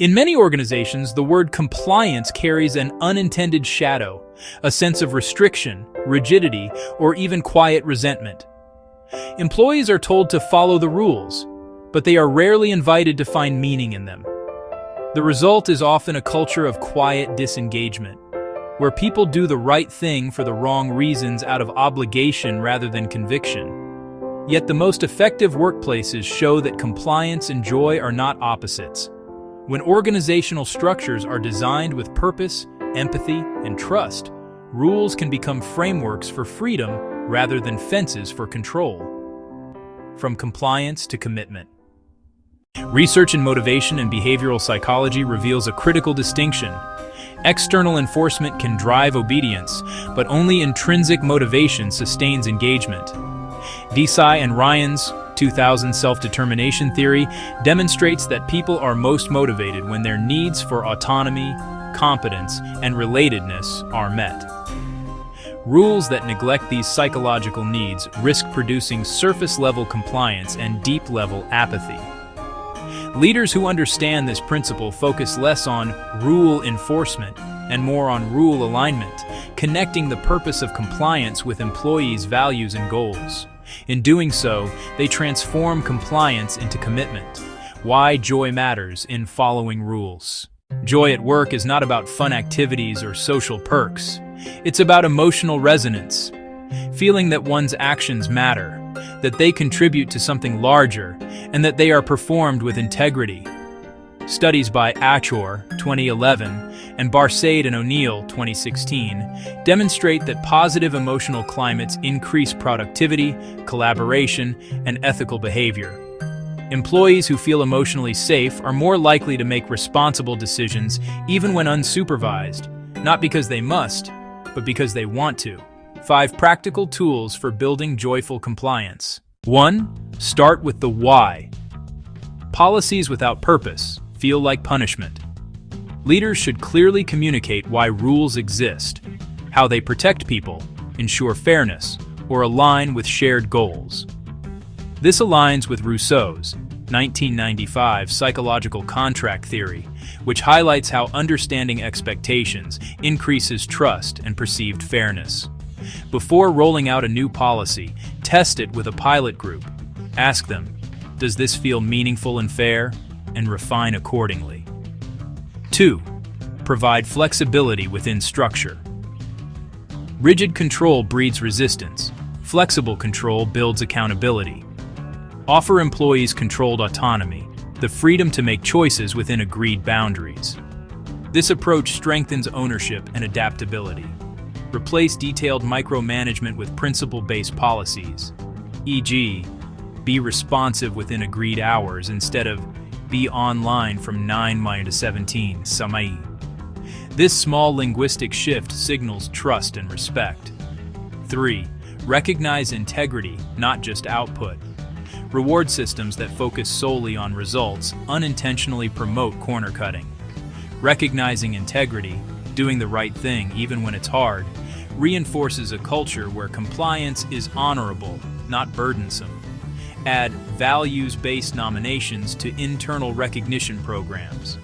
In many organizations, the word compliance carries an unintended shadow, a sense of restriction, rigidity, or even quiet resentment. Employees are told to follow the rules, but they are rarely invited to find meaning in them. The result is often a culture of quiet disengagement, where people do the right thing for the wrong reasons out of obligation rather than conviction. Yet the most effective workplaces show that compliance and joy are not opposites. When organizational structures are designed with purpose, empathy, and trust, rules can become frameworks for freedom rather than fences for control. From compliance to commitment. Research in motivation and behavioral psychology reveals a critical distinction. External enforcement can drive obedience, but only intrinsic motivation sustains engagement. Desai and Ryan's 2000 self-determination theory demonstrates that people are most motivated when their needs for autonomy, competence, and relatedness are met. Rules that neglect these psychological needs risk producing surface-level compliance and deep-level apathy. Leaders who understand this principle focus less on rule enforcement and more on rule alignment, connecting the purpose of compliance with employees' values and goals. In doing so, they transform compliance into commitment. Why joy matters in following rules. Joy at work is not about fun activities or social perks. It's about emotional resonance, feeling that one's actions matter, that they contribute to something larger, and that they are performed with integrity. Studies by Achor, 2011, and Barsade and O'Neill, 2016, demonstrate that positive emotional climates increase productivity, collaboration, and ethical behavior. Employees who feel emotionally safe are more likely to make responsible decisions even when unsupervised, not because they must, but because they want to. 5 practical tools for building joyful compliance. 1. Start with the why. Policies without purpose feel like punishment. Leaders should clearly communicate why rules exist, how they protect people, ensure fairness, or align with shared goals. This aligns with Rousseau's 1995 psychological contract theory, which highlights how understanding expectations increases trust and perceived fairness. Before rolling out a new policy, test it with a pilot group. Ask them, does this feel meaningful and fair? And refine accordingly. 2. Provide flexibility within structure. Rigid control breeds resistance. Flexible control builds accountability. Offer employees controlled autonomy, the freedom to make choices within agreed boundaries. This approach strengthens ownership and adaptability. Replace detailed micromanagement with principle-based policies, e.g., be responsive within agreed hours instead of be online from 9 to 17 samai. This small linguistic shift signals trust and respect. 3. Recognize integrity, not just output. Reward systems that focus solely on results unintentionally promote corner cutting. Recognizing integrity, doing the right thing even when it's hard, reinforces a culture where compliance is honorable, not burdensome. Add values-based nominations to internal recognition programs.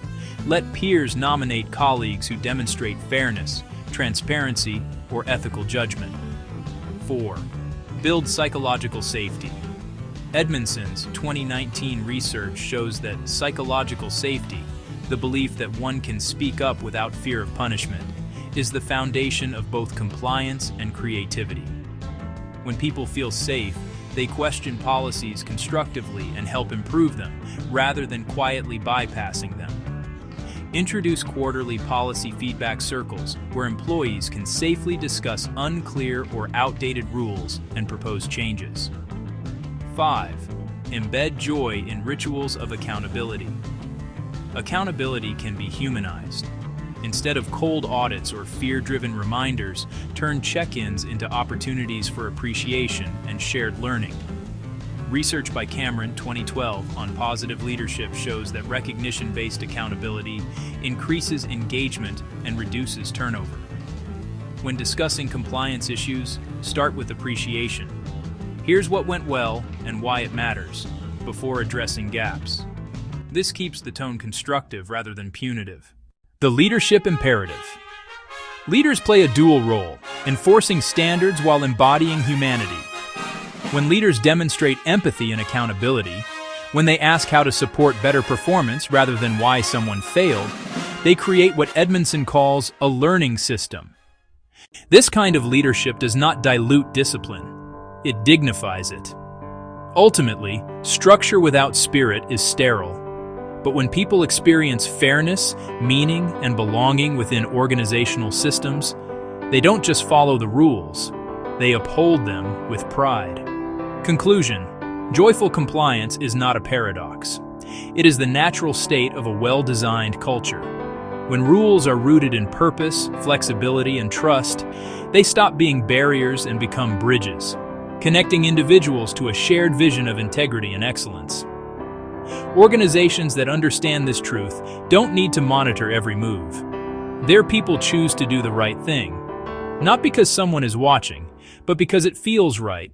Let peers nominate colleagues who demonstrate fairness, transparency, or ethical judgment. 4. Build psychological safety. Edmondson's 2019 research shows that psychological safety, the belief that one can speak up without fear of punishment, is the foundation of both compliance and creativity. When people feel safe, they question policies constructively and help improve them, rather than quietly bypassing them. Introduce quarterly policy feedback circles where employees can safely discuss unclear or outdated rules and propose changes. 5. Embed joy in rituals of accountability. Accountability can be humanized. Instead of cold audits or fear-driven reminders, turn check-ins into opportunities for appreciation and shared learning. Research by Cameron, 2012, on positive leadership shows that recognition-based accountability increases engagement and reduces turnover. When discussing compliance issues, start with appreciation. Here's what went well and why it matters, before addressing gaps. This keeps the tone constructive rather than punitive. The leadership imperative. Leaders play a dual role, enforcing standards while embodying humanity. When leaders demonstrate empathy and accountability, when they ask how to support better performance rather than why someone failed, they create what Edmondson calls a learning system. This kind of leadership does not dilute discipline, it dignifies it. Ultimately, structure without spirit is sterile. But when people experience fairness, meaning, and belonging within organizational systems, they don't just follow the rules, they uphold them with pride. Conclusion: joyful compliance is not a paradox. It is the natural state of a well-designed culture. When rules are rooted in purpose, flexibility, and trust, they stop being barriers and become bridges, connecting individuals to a shared vision of integrity and excellence. Organizations that understand this truth don't need to monitor every move. Their people choose to do the right thing, not because someone is watching, but because it feels right,